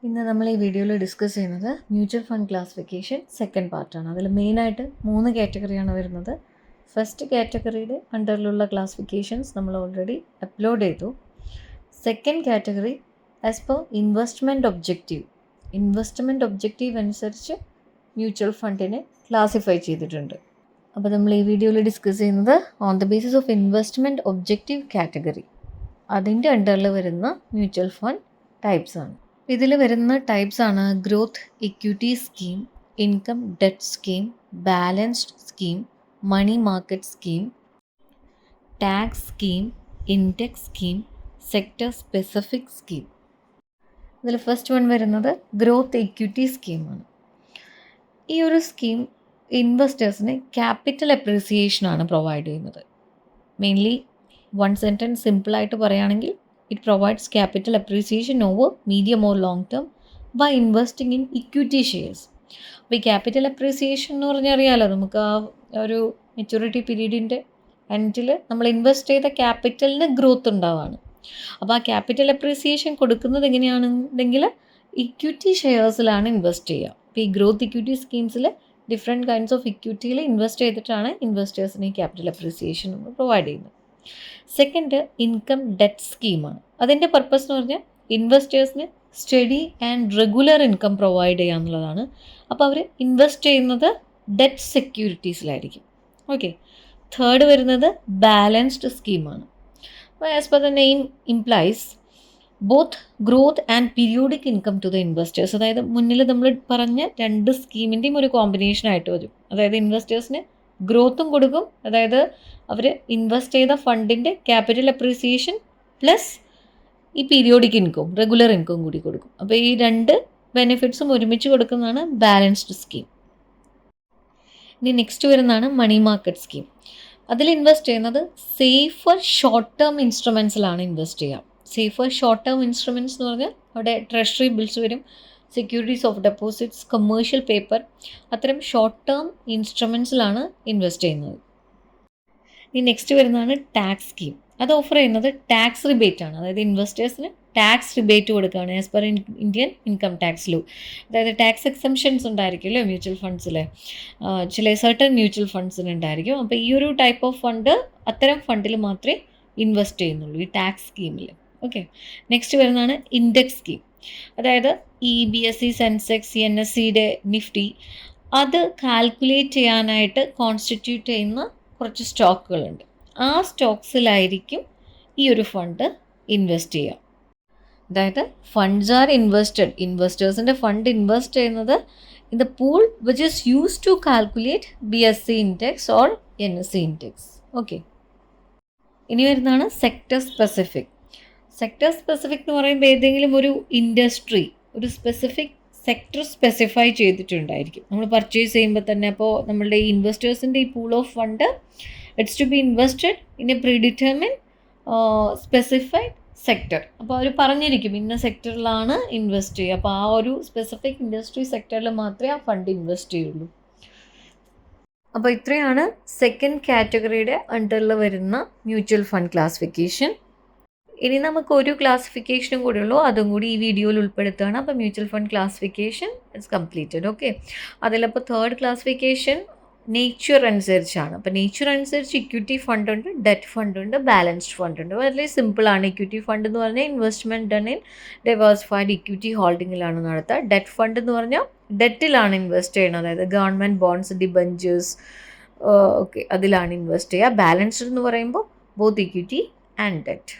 ഇന്ന് നമ്മൾ ഈ വീഡിയോയിൽ ഡിസ്കസ് ചെയ്യുന്നത് മ്യൂച്വൽ ഫണ്ട് ക്ലാസിഫിക്കേഷൻ സെക്കൻഡ് പാർട്ടാണ്. അതിൽ മെയിനായിട്ട് 3 കാറ്റഗറിയാണ് വരുന്നത്. ഫസ്റ്റ് കാറ്റഗറിയുടെ അണ്ടറിലുള്ള ക്ലാസിഫിക്കേഷൻസ് നമ്മൾ ഓൾറെഡി അപ്ലോഡ് ചെയ്തു. Second category as per investment objective അനുസരിച്ച് മ്യൂച്വൽ ഫണ്ടിനെ ക്ലാസിഫൈ ചെയ്തിട്ടുണ്ട്. അപ്പോൾ നമ്മൾ ഈ വീഡിയോയിൽ ഡിസ്കസ് ചെയ്യുന്നത് on the basis of investment objective category, അതിൻ്റെ അണ്ടറിൽ വരുന്ന മ്യൂച്വൽ ഫണ്ട് ടൈപ്സ് ആണ്. ഇതിൽ വരുന്ന ടൈപ്സ് ആണ് growth equity scheme, income debt scheme, balanced scheme, money market scheme, tax scheme, index scheme, sector specific scheme. ഇതിൽ ഫസ്റ്റ് വൺ വരുന്നത് growth equity സ്കീമാണ്. ഈ ഒരു സ്കീം ഇൻവെസ്റ്റേഴ്സിന് ക്യാപിറ്റൽ അപ്രീസിയേഷനാണ് പ്രൊവൈഡ് ചെയ്യുന്നത്. മെയിൻലി വൺ സെൻറ്റൻസ് സിമ്പിളായിട്ട് പറയുകയാണെങ്കിൽ it provides capital appreciation over medium or long term by investing in equity shares. അപ്പോൾ ഈ ക്യാപിറ്റൽ അപ്രീസിയേഷൻ എന്ന് പറഞ്ഞാൽ അറിയാമല്ലോ, നമുക്ക് ആ ഒരു മെച്യൂരിറ്റി പീരീഡിൻ്റെ എൻഡിൽ നമ്മൾ ഇൻവെസ്റ്റ് ചെയ്ത ക്യാപിറ്റലിന് ഗ്രോത്ത് ഉണ്ടാവുകയാണ്. അപ്പോൾ ആ ക്യാപിറ്റൽ അപ്രീസിയേഷൻ കൊടുക്കുന്നത് എങ്ങനെയാണെന്നുണ്ടെങ്കിൽ ഇക്വിറ്റി ഷെയർസിലാണ് ഇൻവെസ്റ്റ് ചെയ്യുക. അപ്പോൾ ഈ ഗ്രോത്ത് ഇക്വിറ്റി സ്കീംസിൽ ഡിഫറെൻറ്റ് കൈൻഡ്സ് ഓഫ് ഇക്വിറ്റിയിൽ ഇൻവെസ്റ്റ് ചെയ്തിട്ടാണ് ഇൻവെസ്റ്റേഴ്സിന് ഈ ക്യാപിറ്റൽ അപ്രീസിയേഷൻ പ്രൊവൈഡ് ചെയ്യുന്നത്. സെക്കൻഡ് ഇൻകം ഡെറ്റ് സ്കീമാണ്. അതിൻ്റെ പർപ്പസ് എന്ന് പറഞ്ഞാൽ ഇൻവെസ്റ്റേഴ്സിന് steady and regular income provide ചെയ്യുക എന്നുള്ളതാണ്. അപ്പോൾ അവർ ഇൻവെസ്റ്റ് ചെയ്യുന്നത് ഡെറ്റ് സെക്യൂരിറ്റീസിലായിരിക്കും. ഓക്കെ. തേർഡ് വരുന്നത് ബാലൻസ്ഡ് സ്കീമാണ്. അപ്പോൾ as per the name implies both growth and periodic income to the investors. അതായത് മുന്നിൽ നമ്മൾ പറഞ്ഞ രണ്ട് സ്കീമിൻ്റെയും ഒരു കോമ്പിനേഷനായിട്ട് വരും. അതായത് ഇൻവെസ്റ്റേഴ്സിന് ഗ്രോത്തും കൊടുക്കും, അതായത് അവർ ഇൻവെസ്റ്റ് ചെയ്ത ഫണ്ടിൻ്റെ ക്യാപിറ്റൽ അപ്രീസിയേഷൻ പ്ലസ് ഈ പീരിയോഡിക് ഇൻകം, റെഗുലർ ഇൻകം കൂടി കൊടുക്കും. അപ്പോൾ ഈ രണ്ട് ബെനിഫിറ്റ്സും ഒരുമിച്ച് കൊടുക്കുന്നതാണ് ബാലൻസ്ഡ് സ്കീം. ഇനി നെക്സ്റ്റ് വരുന്നതാണ് മണി മാർക്കറ്റ് സ്കീം. അതിൽ ഇൻവെസ്റ്റ് ചെയ്യുന്നത് സേഫർ ഷോർട്ട് ടേം ഇൻസ്ട്രുമെൻസിലാണ് ഇൻവെസ്റ്റ് ചെയ്യുക. സേഫർ ഷോർട്ട് ടേം ഇൻസ്ട്രുമെൻറ്റ്സ് എന്ന് പറഞ്ഞാൽ അവിടെ ട്രഷറി ബിൽസ് വരും, securities of deposits, commercial paper, അത്തരം ഷോർട്ട് ടേം ഇൻസ്ട്രുമെൻസിലാണ് ഇൻവെസ്റ്റ് ചെയ്യുന്നത്. ഇനി നെക്സ്റ്റ് വരുന്നതാണ് ടാക്സ് സ്കീം. അത് ഓഫർ ചെയ്യുന്നത് ടാക്സ് റിബേറ്റ് ആണ്. അതായത് ഇൻവെസ്റ്റേഴ്സിന് ടാക്സ് റിബേറ്റ് കൊടുക്കുകയാണ് as per Indian income tax law. അതായത് ടാക്സ് എക്സംഷൻസ് ഉണ്ടായിരിക്കുമല്ലോ മ്യൂച്വൽ ഫണ്ട്സിൽ, ചില സർട്ടൺ മ്യൂച്വൽ ഫണ്ട്സിന് ഉണ്ടായിരിക്കും. അപ്പോൾ ഈ ഒരു ടൈപ്പ് ഓഫ് ഫണ്ട് അത്തരം ഫണ്ടിൽ മാത്രമേ ഇൻവെസ്റ്റ് ചെയ്യുന്നുള്ളൂ, ഈ ടാക്സ് സ്കീമിൽ. ഓക്കെ. നെക്സ്റ്റ് വരുന്നതാണ് ഇൻഡെക്സ് സ്കീം. അതായത് ഈ BSE, സെൻസെക്സ്, NSEയുടെ നിഫ്റ്റി അത് കാൽക്കുലേറ്റ് ചെയ്യാനായിട്ട് കോൺസ്റ്റിറ്റ്യൂട്ട് ചെയ്യുന്ന കുറച്ച് സ്റ്റോക്കുകളുണ്ട്. ആ സ്റ്റോക്സിലായിരിക്കും ഈ ഒരു ഫണ്ട് ഇൻവെസ്റ്റ് ചെയ്യുക. അതായത് ഫണ്ട്സ് ആർ ഇൻവെസ്റ്റേഴ്സിൻ്റെ ഫണ്ട് ഇൻവെസ്റ്റ് ചെയ്യുന്നത് in the pool which is use to calculate BSE index or NSE index. Okay. ഇനി വരുന്നതാണ് സെക്ടർ സ്പെസിഫിക്. സെക്ടർ സ്പെസിഫിക് എന്ന് പറയുമ്പോൾ ഏതെങ്കിലും ഒരു ഇൻഡസ്ട്രി, ഒരു സ്പെസിഫിക് സെക്ടർ സ്പെസിഫൈ ചെയ്തിട്ടുണ്ടായിരിക്കും നമ്മൾ പർച്ചേസ് ചെയ്യുമ്പോൾ തന്നെ. അപ്പോൾ നമ്മളുടെ ഈ ഇൻവെസ്റ്റേഴ്സിൻ്റെ ഈ pool of fund it's to be invested in a predetermined specified sector. അപ്പോൾ അവർ പറഞ്ഞിരിക്കും ഇന്ന സെക്ടറിലാണ് ഇൻവെസ്റ്റ് ചെയ്യുക. അപ്പോൾ ആ ഒരു സ്പെസിഫിക് ഇൻഡസ്ട്രി സെക്ടറിൽ മാത്രമേ ആ ഫണ്ട് ഇൻവെസ്റ്റ് ചെയ്യുള്ളൂ. അപ്പോൾ ഇത്രയാണ് സെക്കൻഡ് കാറ്റഗറിയുടെ അണ്ടറിൽ വരുന്ന മ്യൂച്വൽ ഫണ്ട് ക്ലാസിഫിക്കേഷൻ. ഇനി നമുക്ക് ഒരു ക്ലാസിഫിക്കേഷനും കൂടി ഉള്ളൂ, അതും കൂടി ഈ വീഡിയോയിൽ ഉൾപ്പെടുത്തുകയാണ്. അപ്പോൾ mutual fund classification it's completed. Okay. അതിലപ്പോൾ തേർഡ് ക്ലാസിഫിക്കേഷൻ നേച്ചർ അനുസരിച്ചാണ്. അപ്പോൾ നേച്ചർ അനുസരിച്ച് ഇക്വിറ്റി ഫണ്ട് ഉണ്ട്, ഡെറ്റ് ഫണ്ട് ഉണ്ട്, ബാലൻസ്ഡ് ഫണ്ട് ഉണ്ട്. വളരെ സിമ്പിളാണ്. ഇക്വിറ്റി ഫണ്ട് എന്ന് പറഞ്ഞാൽ investment done in diversified equity ഹോൾഡിങ്ങിലാണ് നടത്തുക. ഡെറ്റ് ഫണ്ട് എന്ന് പറഞ്ഞാൽ ഡെറ്റിലാണ് ഇൻവെസ്റ്റ് ചെയ്യുന്നത്, അതായത് ഗവൺമെൻറ് ബോണ്ട്സ്, ഡിബഞ്ചേഴ്സ്, ഓക്കെ, അതിലാണ് ഇൻവെസ്റ്റ് ചെയ്യുക. ബാലൻസ്ഡ് എന്ന് പറയുമ്പോൾ ബോത്ത് ഇക്വിറ്റി ആൻഡ് ഡെറ്റ്.